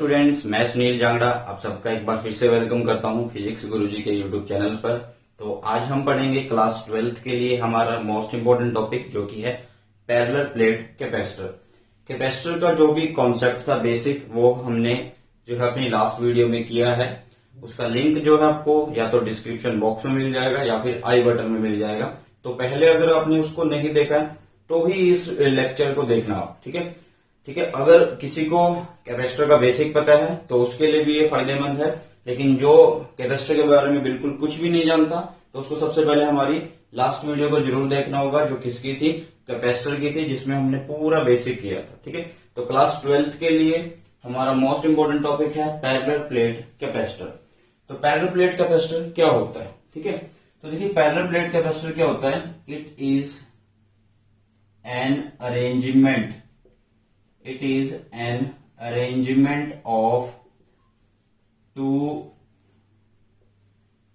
Students, मैं सुनील जांगड़ा आप सबका एक बार फिर से वेलकम करता हूं फिजिक्स गुरुजी के यूट्यूब चैनल पर। तो आज हम पढ़ेंगे क्लास 12th के लिए हमारा मोस्ट इंपोर्टेंट टॉपिक जो कि है पैरेलल प्लेट कैपेसिटर। कैपेसिटर का जो भी कॉन्सेप्ट था बेसिक वो हमने जो है अपनी लास्ट वीडियो में किया है। उसका लिंक जो है आपको या तो डिस्क्रिप्शन बॉक्स में मिल जाएगा या फिर आई बटन में मिल जाएगा। तो पहले अगर आपने उसको नहीं देखा है तो ही इस लेक्चर को देखना आप, ठीक है। अगर किसी को कैपेसिटर का बेसिक पता है तो उसके लिए भी ये फायदेमंद है, लेकिन जो कैपेसिटर के बारे में बिल्कुल कुछ भी नहीं जानता तो उसको सबसे पहले हमारी लास्ट वीडियो को जरूर देखना होगा जो किसकी थी, कैपेसिटर की थी, जिसमें हमने पूरा बेसिक किया था, ठीक है। तो क्लास 12th के लिए हमारा मोस्ट इंपोर्टेंट टॉपिक है पैरेलल प्लेट कैपेसिटर। तो पैरेलल प्लेट कैपेसिटर क्या होता है, ठीक है। तो देखिए पैरेलल प्लेट कैपेसिटर क्या होता है, it is an arrangement of two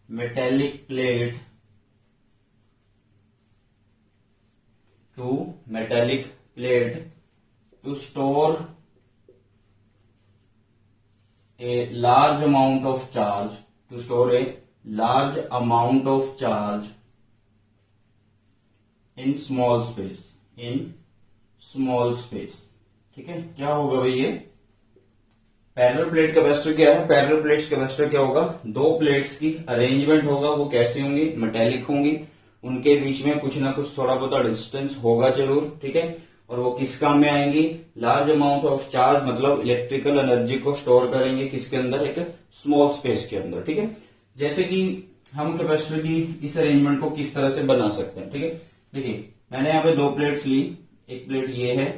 metallic plate to store a large amount of charge in small space, ठीक है। क्या होगा भाई, ये पैरेलल प्लेट कैपेसिटर क्या है। पैरेलल प्लेट कैपेसिटर क्या होगा, दो प्लेट्स की अरेंजमेंट होगा, वो कैसी होंगी, मेटेलिक होंगी, उनके बीच में कुछ ना कुछ थोड़ा बहुत डिस्टेंस होगा जरूर, ठीक है। और वो किस काम में आएंगी, लार्ज अमाउंट ऑफ चार्ज मतलब इलेक्ट्रिकल एनर्जी को स्टोर करेंगे किसके अंदर, एक स्मॉल स्पेस के अंदर, ठीक है। जैसे कि हम कैपेसिटर की इस अरेंजमेंट को किस तरह से बना सकते हैं, ठीक है। देखिए मैंने यहाँ पे दो प्लेट्स ली, एक प्लेट ये है,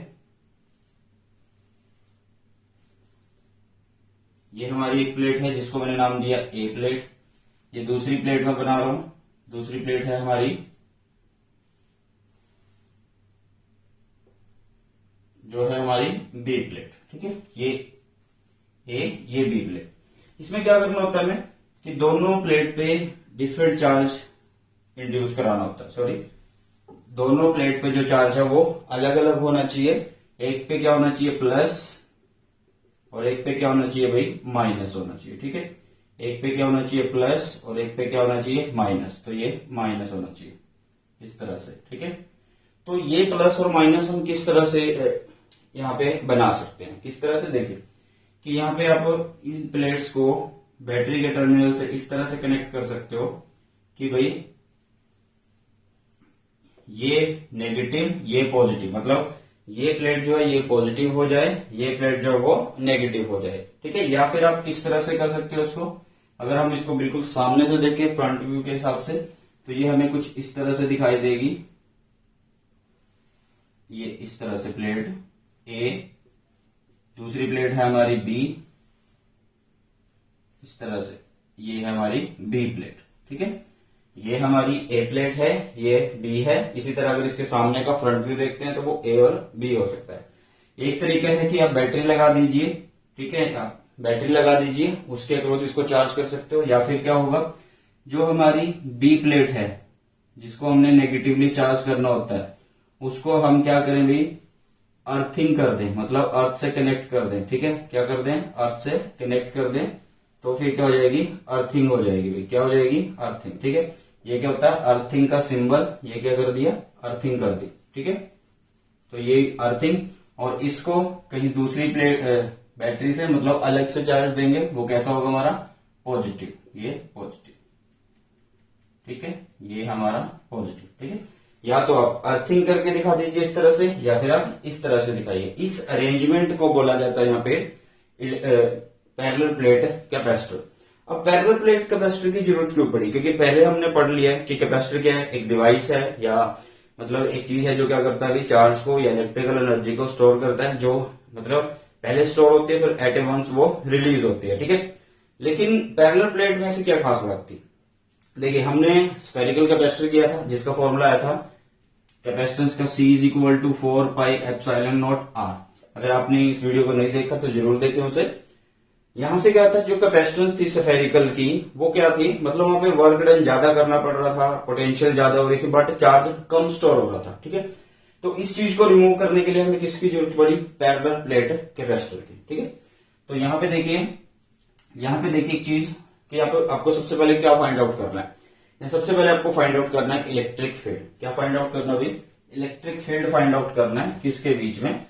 ये हमारी एक प्लेट है जिसको मैंने नाम दिया ए प्लेट। ये दूसरी प्लेट में बना रहा हूं, दूसरी प्लेट है हमारी जो है हमारी बी प्लेट, ठीक है। ये ए, ये बी प्लेट। इसमें क्या करना होता है हमें कि दोनों प्लेट पे डिफरेंट चार्ज इंड्यूस कराना होता है, सॉरी दोनों प्लेट पे जो चार्ज है वो अलग अलग होना चाहिए। एक पे क्या होना चाहिए, प्लस, और एक पे क्या होना चाहिए भाई, माइनस होना चाहिए, ठीक है। एक पे क्या होना चाहिए, प्लस, और एक पे क्या होना चाहिए, माइनस। तो ये माइनस होना चाहिए इस तरह से, ठीक है। तो ये प्लस और माइनस हम किस तरह से यहाँ पे बना सकते हैं, किस तरह से, देखिए कि यहाँ पे आप इन प्लेट्स को बैटरी के टर्मिनल से इस तरह से कनेक्ट कर सकते हो कि भाई ये नेगेटिव ये पॉजिटिव, मतलब ये प्लेट जो है ये पॉजिटिव हो जाए, ये प्लेट जो है वो नेगेटिव हो जाए, ठीक है। या फिर आप किस तरह से कर सकते हो उसको, अगर हम इसको बिल्कुल सामने से देखें फ्रंट व्यू के हिसाब से तो ये हमें कुछ इस तरह से दिखाई देगी। ये इस तरह से प्लेट ए, दूसरी प्लेट है हमारी बी, इस तरह से ये है हमारी बी प्लेट, ठीक है। ये हमारी ए प्लेट है, ये बी है। इसी तरह अगर इसके सामने का फ्रंट व्यू देखते हैं तो वो ए और बी हो सकता है। एक तरीका है कि आप बैटरी लगा दीजिए, ठीक है, आप बैटरी लगा दीजिए, उसके अक्रॉस इसको चार्ज कर सकते हो। या फिर क्या होगा, जो हमारी बी प्लेट है जिसको हमने नेगेटिवली चार्ज करना होता है उसको हम क्या करें भाई, अर्थिंग कर दें, मतलब अर्थ से कनेक्ट कर दें, ठीक है। क्या कर दें, अर्थ से कनेक्ट कर दें, तो फिर क्या हो जाएगी, अर्थिंग हो जाएगी भाई, क्या हो जाएगी, अर्थिंग, ठीक है। ये क्या होता है, अर्थिंग का सिंबल, ये क्या कर दिया, अर्थिंग कर दी, ठीक है। तो ये अर्थिंग, और इसको कहीं दूसरी प्लेट बैटरी से मतलब अलग से चार्ज देंगे, वो कैसा होगा हमारा, पॉजिटिव, ये पॉजिटिव, ठीक है, ये हमारा पॉजिटिव, ठीक है। या तो आप अर्थिंग करके दिखा दीजिए इस तरह से, या फिर आप इस तरह से दिखाइए। इस अरेंजमेंट को बोला जाता है यहाँ पे पैरेलल प्लेट कैपेसिटर। अब पैरेलल प्लेट कैपेसिटर की जरूरत क्यों पड़ी, क्योंकि पहले हमने पढ़ लिया है कि कैपेसिटर क्या है, एक डिवाइस है या मतलब एक चीज है जो क्या करता है, चार्ज को या इलेक्ट्रिकल एनर्जी को स्टोर करता है, जो मतलब पहले स्टोर होती है फिर एट ए वंस वो रिलीज होती है, ठीक है। लेकिन पैरेलल प्लेट में ऐसी क्या खास बात थी, देखिए हमने स्फेरिकल कैपेसिटर किया था जिसका फॉर्मूला आया था कैपेसिटेंस का C is equal to 4 pi epsilon naught R। अगर आपने इस वीडियो को नहीं देखा तो जरूर देखें उसे। यहां से क्या था, जो कैपेसिटेंस थी स्फेरिकल की वो क्या थी, मतलब वहां पे वर्क डन ज्यादा करना पड़ रहा था, पोटेंशियल ज्यादा हो रही थी, बट चार्ज कम स्टोर हो रहा था, ठीक है। तो इस चीज को रिमूव करने के लिए हमें किसकी जरूरत पड़ी, पैरेलल प्लेट कैपेसिटर की, ठीक है। तो यहाँ पे देखिए एक चीज कि आपको सबसे पहले क्या फाइंड आउट करना है। सबसे पहले आपको फाइंड आउट करना है इलेक्ट्रिक फील्ड। क्या फाइंड आउट करना है? इलेक्ट्रिक फील्ड फाइंड आउट करना है। किसके बीच में?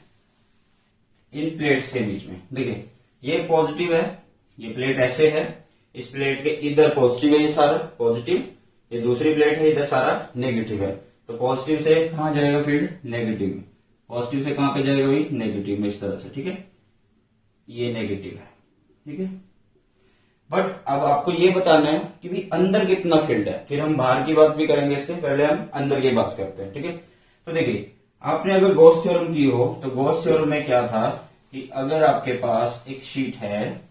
इन प्लेट्स के बीच में। देखिए ये पॉजिटिव है, ये प्लेट ऐसे है, इस प्लेट के इधर पॉजिटिव है, ये सारा पॉजिटिव, ये दूसरी प्लेट है, इधर सारा नेगेटिव है। तो पॉजिटिव से कहां जाएगा फील्ड? नेगेटिव में। पॉजिटिव से कहां पे जाएगा भाई? नेगेटिव में, इस तरह से। ठीक है, ये नेगेटिव है। ठीक है, बट अब आपको ये बताना है कि भी अंदर कितना फील्ड है। फिर हम बाहर की बात भी करेंगे, इसके पहले हम अंदर की बात करते हैं। ठीक है, तो देखिए आपने अगर गॉस थ्योरम की हो तो गॉस थ्योरम में क्या था कि अगर आपके पास एक शीट है,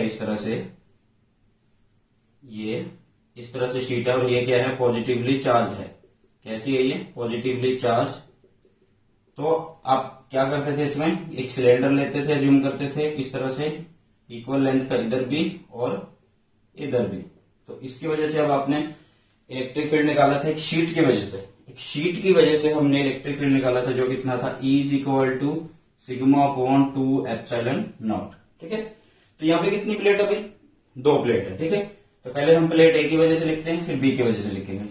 इस तरह से, ये इस तरह से शीट है और ये क्या है? पॉजिटिवली चार्ज है। कैसी है ये? Positively charge. तो आप क्या करते थे? इसमें एक सिलेंडर लेते थे, ज्यूम करते थे इस तरह से, इक्वल लेंथ का इधर भी और इधर भी। तो इसकी वजह से अब आपने इलेक्ट्रिक फील्ड निकाला था एक शीट की वजह से। एक शीट की वजह से हमने इलेक्ट्रिक फील्ड निकाला था, जो कितना था? E is equal to sigma upon 2 epsilon naught. ठीक है, तो यहाँ पे कितनी प्लेट है भाई? 2 प्लेट है। ठीक है, तो पहले हम प्लेट ए की वजह से लिखते हैं, फिर बी की वजह से लिखेंगे।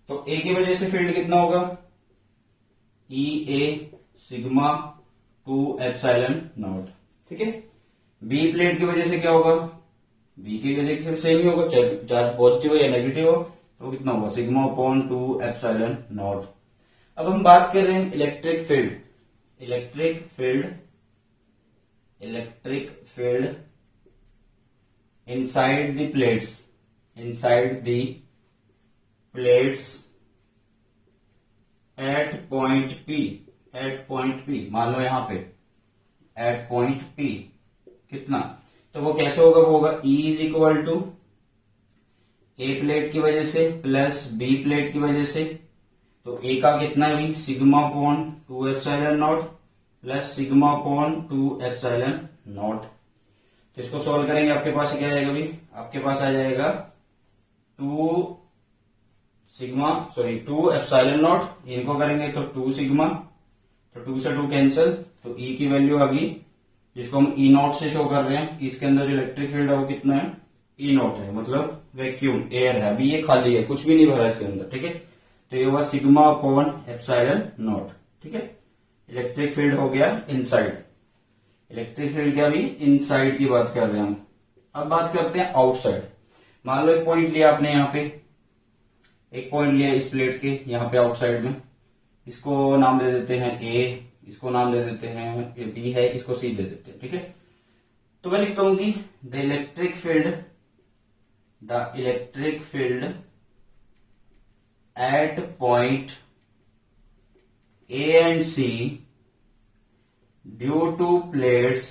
तो ए की वजह से फील्ड कितना होगा? E ए सिग्मा 2 एप्सिलॉन नॉट। ठीक है, बी प्लेट की वजह से क्या होगा? बी की वजह से सेम ही होगा, चार्ज पॉजिटिव हो या नेगेटिव हो, तो कितना होगा? Sigma upon 2 epsilon naught. अब हम बात कर रहे हैं electric field inside the plates at point P. मान लो यहां पे एट पॉइंट पी कितना, तो वो कैसे होगा? वो होगा E is equal to A plate की वजह से प्लस बी प्लेट की वजह से। तो ए का कितना है? Sigma upon 2 epsilon not plus sigma upon 2 epsilon not. तो इसको सॉल्व करेंगे, आपके पास क्या आएगा भाई? आपके पास आ जाएगा 2 एप्सिलॉन नॉट। इनको करेंगे तो 2 सिग्मा, तो 2 से 2 कैंसिल, तो E की वैल्यू आ गई, जिसको हम E नॉट से शो कर रहे हैं कि इसके अंदर जो इलेक्ट्रिक फील्ड है वो कितना है? E नॉट है, मतलब वैक्यूम एयर है, अभी ये खाली है, कुछ भी नहीं भरा इसके अंदर। ठीक है, तो ये हुआ सिग्मा अपॉन एप्सिलॉन नॉट। ठीक है, इलेक्ट्रिक फील्ड हो गया इनसाइड। इलेक्ट्रिक फील्ड क्या भी? इनसाइड की बात कर रहे हैं हम। अब बात करते हैं आउटसाइड। मान लो एक पॉइंट लिया आपने, यहाँ पे एक पॉइंट लिया इस प्लेट के यहाँ पे आउटसाइड में, इसको नाम दे देते हैं ए, इसको नाम दे देते हैं, ये बी है, इसको सी दे देते हैं। ठीक है, तो मैं लिखता हूं कि the electric field at point A and C due to plates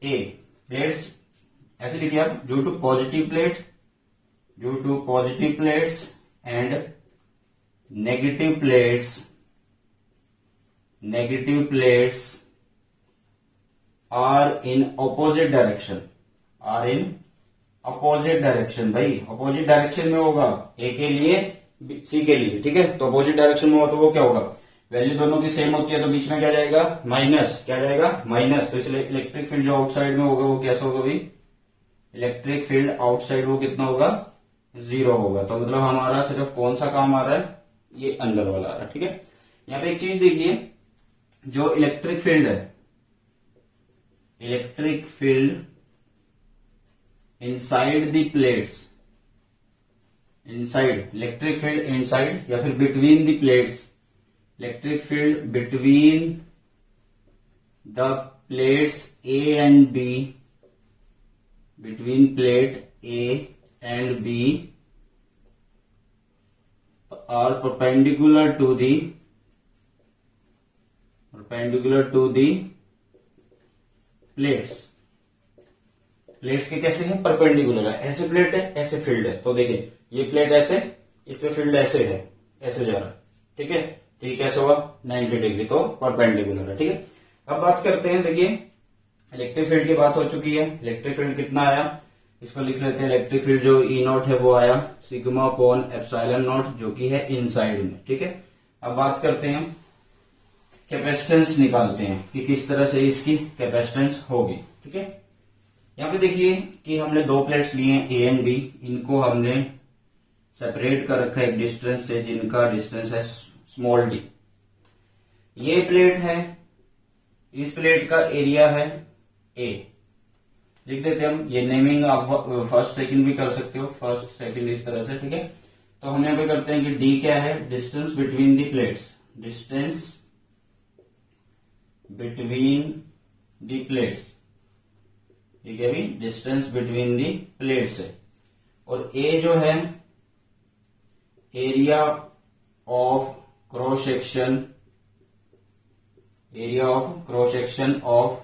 A, plates ऐसे लिखिए आप, due to positive plates and negative plates are in opposite direction भाई, अपोजिट डायरेक्शन में होगा ए के लिए सी के लिए। ठीक है, तो अपोजिट डायरेक्शन में हो तो वो क्या होगा? वैल्यू दोनों की सेम होती है, तो बीच में क्या जाएगा? माइनस। क्या जाएगा? माइनस। तो इसलिए इलेक्ट्रिक फील्ड जो आउटसाइड में होगा वो कैसा होगा भाई? इलेक्ट्रिक फील्ड आउटसाइड वो कितना होगा? 0 होगा। तो मतलब हमारा सिर्फ कौन सा काम आ रहा है? ये अंदर वाला आ रहा है। ठीक है, यहां पे एक चीज देखिए, जो electric field inside the plates, electric field inside या फिर between the plates, electric field between the plates A and B, between plate A and B are perpendicular to the plates के कैसे हैं? परपेंडिकुलर है, ऐसे प्लेट है, ऐसे field है। तो देखिए ये प्लेट ऐसे, इस पे फील्ड ऐसे है, ऐसे जा रहा है। ठीक है, तो ये कैसे हुआ? 90 डिग्री, तो परपेंडिकुलर है। ठीक है, अब बात करते हैं, देखिए इलेक्ट्रिक फील्ड की बात हो चुकी है। इलेक्ट्रिक फील्ड कितना आया? इसको लिख लेते हैं, इलेक्ट्रिक फील्ड जो E नॉट है वो आया सिग्मा अपॉन एप्सिलॉन नॉट, जो कि है इनसाइड में। ठीक है, अब बात करते हैं कैपेसिटेंस निकालते हैं कि किस तरह से इसकी कैपेसिटेंस होगी। ठीक है, यहाँ पे देखिए कि हमने दो प्लेट्स लिए हैं ए एंड बी, इनको हमने सेपरेट कर रखा है एक डिस्टेंस से जिनका डिस्टेंस है स्मॉल डी। ये प्लेट है, इस प्लेट का एरिया है ए, लिख देते हम। ये नेमिंग आप फर्स्ट सेकंड भी कर सकते हो, फर्स्ट सेकंड इस तरह से। ठीक है, तो हम यहाँ पे करते हैं कि डी क्या है, distance between the plates, distance between the plates, ठीक है भी, डिस्टेंस बिटवीन दी प्लेट्स है। और ए जो है area of cross section, area of cross section of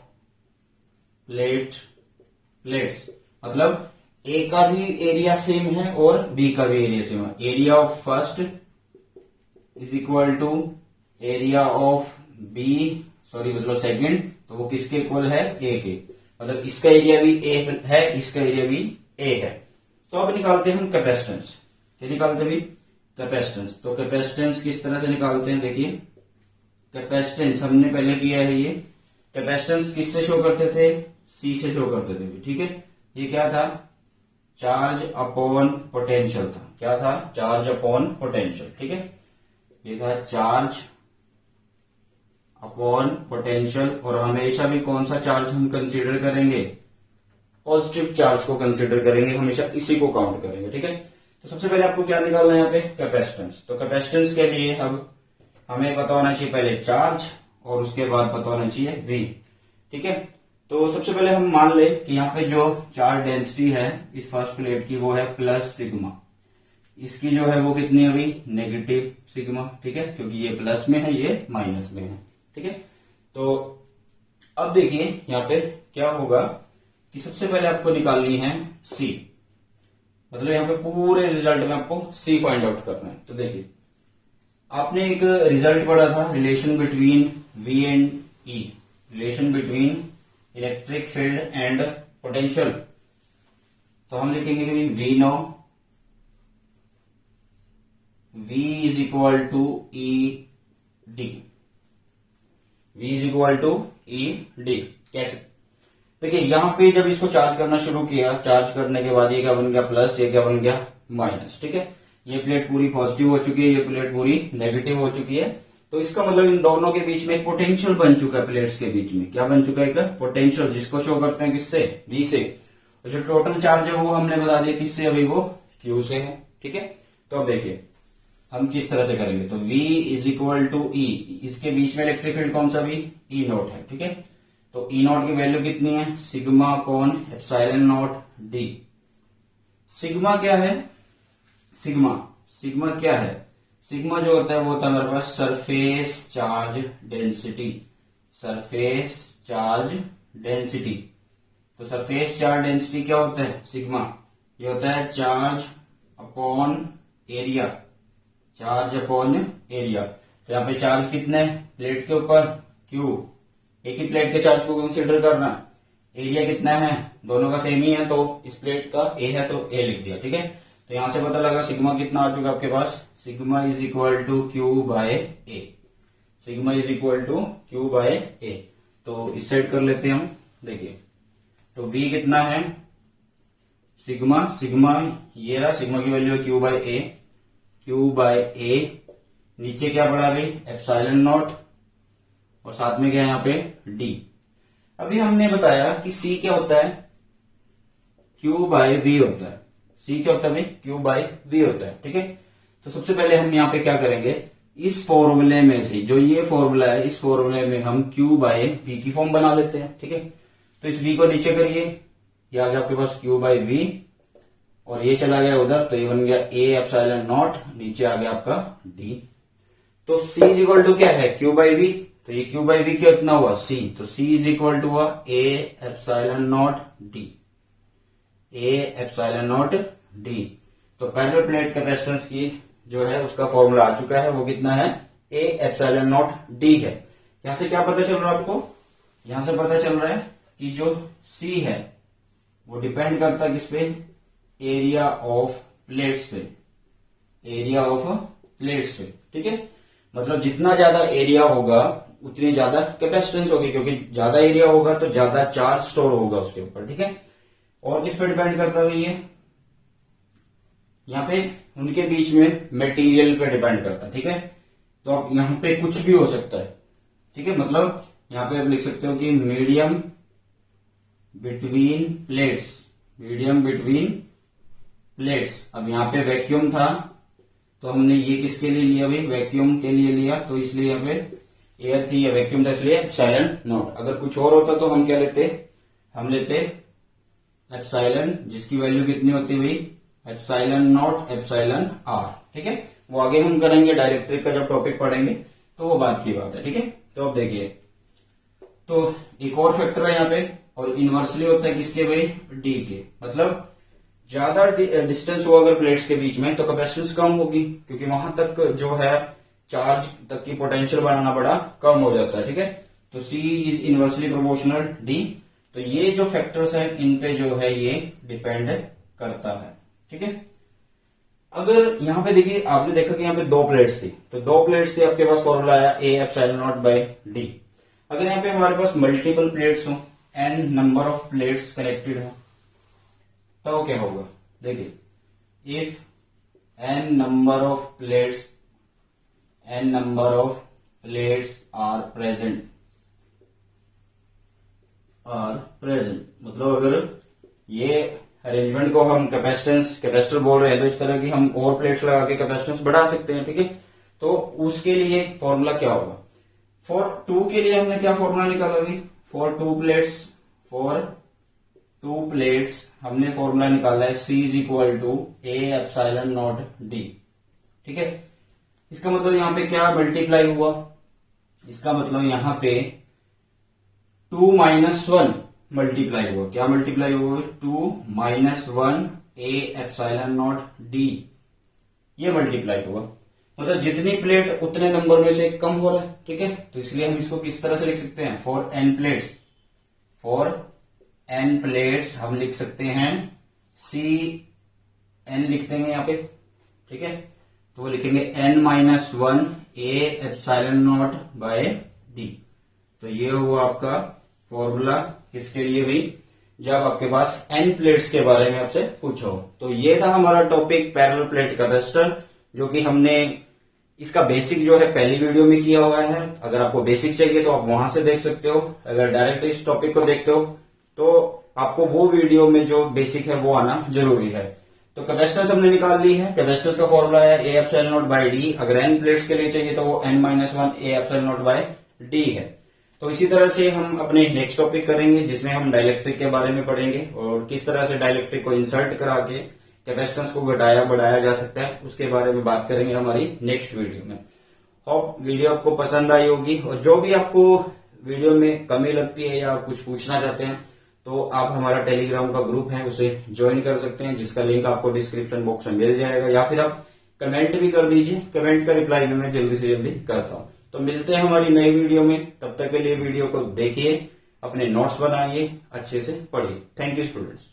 plates, मतलब ए का भी एरिया सेम है और बी का भी एरिया सेम है। Area of first is equal to area of B, sorry मतलब सेकंड, तो वो किसके इक्वल है, ए के। मतलब इसका एरिया भी ए है, इसका एरिया भी ए है। तो अब निकालते हैं हम कैपेसिटेंस। क्या निकालते हैं भी, कैपेसिटेंस। तो कैपेसिटेंस किस तरह से निकालते हैं, देखिए कैपेसिटेंस हमने पहले किया है। ये कैपेसिटेंस किससे शो करते थे, सी से शो करते थे। ठीक है, ये क्या था, चार्ज अपॉन पोटेंशियल था। क्या था, चार्ज अपॉन पोटेंशियल। ठीक है, ये था चार्ज अपॉन पोटेंशियल। और हमेशा भी कौन सा चार्ज हम कंसीडर करेंगे, पॉजिटिव चार्ज को कंसीडर करेंगे, हमेशा इसी को काउंट करेंगे। ठीक है, तो सबसे पहले आपको क्या निकालना है यहाँ पे, कैपेसिटेंस। तो कैपेसिटेंस के लिए अब हमें पता होना चाहिए पहले चार्ज और उसके बाद पता होना चाहिए वी। ठीक है, तो सबसे पहले हम मान ले कि यहाँ पे जो चार्ज डेंसिटी है इस फर्स्ट प्लेट की वो है प्लस सिग्मा, इसकी जो है वो कितनी है अभी, नेगेटिव सिग्मा। ठीक है, क्योंकि ये प्लस में है, ये माइनस में है। ठीक है, तो अब देखिए यहाँ पे क्या होगा कि सबसे पहले आपको निकालनी है सी, मतलब यहाँ पे पूरे रिजल्ट में आपको सी फाइंड आउट करना है। तो देखिए आपने एक रिजल्ट पढ़ा था, relation between V and E, relation between electric field and potential. तो हम लिखेंगे कि we know V is equal to E D, V is equal to E D. कैसे, देखिए यहां पे जब इसको चार्ज करना शुरू किया, चार्ज करने के बाद ये क्या बन गया प्लस, ये क्या बन गया माइनस। ठीक है, ये प्लेट पूरी पॉजिटिव हो चुकी है, ये प्लेट पूरी नेगेटिव हो चुकी है। तो इसका मतलब इन दोनों के बीच में एक पोटेंशियल बन चुका है, प्लेट्स के बीच में क्या बन चुका है, एक पोटेंशियल, जिसको शो करते हैं किससे, V से। और जो टोटल चार्ज है वो हमने बता दिया किससे, अभी वो Q से है। ठीक है, तो अब देखिए हम किस तरह से करेंगे। तो V इज इक्वल टू ई, इसके बीच में इलेक्ट्रिक फील्ड कौन सा भी, ई नॉट है। ठीक है, तो ई नॉट की वैल्यू कितनी है, sigma upon epsilon naught D. Sigma क्या है, सिग्मा क्या है, सिग्मा जो होता है वो होता है हमारे पास surface charge density, surface charge density. तो सरफेस चार्ज डेंसिटी क्या होता है, सिग्मा, ये होता है charge upon area, charge upon area. तो यहाँ पे चार्ज कितने, प्लेट के ऊपर Q, एक ही प्लेट के चार्ज को कंसीडर करना। एरिया कितना है, दोनों का सेम ही है, तो इस प्लेट का A है तो A लिख दिया। ठीक है, तो यहां से पता लगा सिग्मा कितना आ चुका आपके पास, sigma is equal to Q by A, sigma is equal to Q by A। तो इस साइड कर लेते हैं हम, देखिए तो V कितना है, सिग्मा ये रहा, सिग्मा की वैल्यू है Q by A, Q by A, नीचे क्या पड़ा अभी, एप्सिलॉन नॉट, और साथ में क्या है यहाँ पे D। अभी हमने बताया कि C क्या होता है, Q बाय V होता है, C क्या होता है भाई, Q बाय V होता है। ठीक है, तो सबसे पहले हम यहाँ पे क्या करेंगे, इस फॉर्मूले में से, जो ये फॉर्मूला है, इस फॉर्मूले में हम Q बाय V की फॉर्म बना लेते हैं। ठीक है, तो इस V को नीचे करिए, ये आ गया आपके पास Q बाय V, और ये चला गया उधर, तो ये बन गया A एप्सिलॉन नॉट, नीचे आ गया आपका D। तो C इज इक्वल टू क्या है, Q बाय V, तो ये Q बाय V कितना हुआ, C, तो C इज इक्वल टू हुआ A epsilon not D, A epsilon not D। तो पहले प्लेट कैपेसिटेंस की जो है उसका फॉर्मूला आ चुका है, वो कितना है, A एप्सिलॉन नॉट D है। यहां से क्या पता चल रहा है आपको, यहां से पता चल रहा है कि जो C है वो डिपेंड करता है किस पे, एरिया ऑफ प्लेट्स पे, एरिया ऑफ प्लेट्स पे। ठीक है, मतलब जितना ज्यादा एरिया होगा उतनी ज्यादा कैपेसिटेंस होगी, क्योंकि ज्यादा एरिया होगा तो ज्यादा चार्ज स्टोर होगा उसके ऊपर। ठीक है, और किस पे डिपेंड करता है ये, यहाँ पे उनके बीच में मटेरियल पे डिपेंड करता है। ठीक है, तो आप यहाँ पे कुछ भी हो सकता है। ठीक है, मतलब यहाँ पे आप लिख सकते हो कि medium between plates, medium between plates. अब यहाँ पे वैक्यूम था तो हमने ये किसके लिए लिया भाई, वैक्यूम के लिए लिया, तो इसलिए यहाँ पे एयर थी या वैक्यूम था, इसलिए एप्सिलॉन नॉट। अगर कुछ और होता तो हम क्या लेते, हम लेते एप्सिलॉन, जिसकी वैल्यू कितनी होती हुई, एप्सिलॉन नॉट एप्सिलॉन आर। ठीक है, वो आगे हम करेंगे, डायरेक्ट्रिक का जब टॉपिक पढ़ेंगे तो वो बात की बात है। ठीक है, तो अब देखिए, तो एक और फैक्टर है यहाँ पे, और इनवर्सली होता है किसके भाई, डी के। मतलब ज्यादा डिस्टेंस हुआ अगर प्लेट्स के बीच में तो कैपेसिटेंस कम होगी, क्योंकि वहां तक जो है चार्ज तक की पोटेंशियल बनाना बड़ा कम हो जाता है। ठीक है, तो सी इज इनवर्सली प्रोपोर्शनल डी। तो ये जो फैक्टर्स है इन पे जो है ये डिपेंड करता है। ठीक है, अगर यहाँ पे देखिए, आपने देखा कि यहाँ पे दो प्लेट्स थी, तो दो प्लेट्स थी, आपके पास फॉर्मूला आया A epsilon naught by D. अगर यहाँ पे हमारे पास मल्टीपल प्लेट्स हो, N number of plates connected हो, तो क्या होगा, देखिए, if N number of plates are present, मतलब अगर ये अरेंजमेंट को हम कैपेसिटर बोल रहे हैं, तो इस तरह की हम और प्लेट्स लगा के कैपेसिटेंस बढ़ा सकते हैं। ठीक है, तो उसके लिए फॉर्मूला क्या होगा, फॉर टू के लिए हमने क्या फॉर्मूला निकाला अभी, फॉर टू प्लेट्स हमने फॉर्मूला निकाला है C is equal to A epsilon naught D. ठीक है, इसका मतलब यहां पे क्या मल्टीप्लाई हुआ, इसका मतलब यहां पे 2 - 1 मल्टीप्लाई हुआ। क्या मल्टीप्लाई हुआ, 2 - 1 ए एप्सिलॉन नॉट डी, ये मल्टीप्लाई हुआ। मतलब जितनी प्लेट उतने नंबर में से कम हो रहा है। ठीक है, तो इसलिए हम इसको किस तरह से लिख सकते हैं, फॉर एन प्लेट्स हम लिख सकते हैं सी एन लिख देंगे यहाँ पे। ठीक है, तो वो लिखेंगे n - 1 A epsilon naught by D. तो ये हुआ आपका फॉर्मूला किसके लिए भाई, जब आपके पास n प्लेट्स के बारे में आपसे पूछो। तो ये था हमारा टॉपिक पैरेलल प्लेट कैपेसिटर, जो कि हमने इसका बेसिक जो है पहली वीडियो में किया हुआ है। अगर आपको बेसिक चाहिए तो आप वहां से देख सकते हो। अगर डायरेक्ट इस टॉपिक को देखते हो तो आपको वो वीडियो में जो बेसिक है वो आना जरूरी है। तो कैपेसिटेंस हमने निकाल ली है, कैपेसिटेंस का फॉर्मूला है A epsilon naught by D. अगर n प्लेट्स के लिए चाहिए तो वो n - 1 A epsilon naught by D है। तो इसी तरह से हम अपने नेक्स्ट टॉपिक करेंगे, जिसमें हम डाइलेक्ट्रिक के बारे में पढ़ेंगे और किस तरह से डाइलेक्ट्रिक को इंसर्ट करा के कैपेसिटेंस को घटाया बढ़ाया जा सकता है, उसके बारे में बात करेंगे हमारी नेक्स्ट वीडियो में। होप वीडियो आपको पसंद आई होगी, और जो भी आपको वीडियो में कमी लगती है या कुछ पूछना चाहते हैं तो आप हमारा टेलीग्राम का ग्रुप है उसे ज्वाइन कर सकते हैं, जिसका लिंक आपको डिस्क्रिप्शन बॉक्स में मिल जाएगा, या फिर आप कमेंट भी कर दीजिए। कमेंट का रिप्लाई मैं जल्दी से जल्दी करता हूं। तो मिलते हैं हमारी नई वीडियो में, तब तक के लिए वीडियो को देखिए, अपने नोट्स बनाइए, अच्छे से पढ़िए। Thank you students.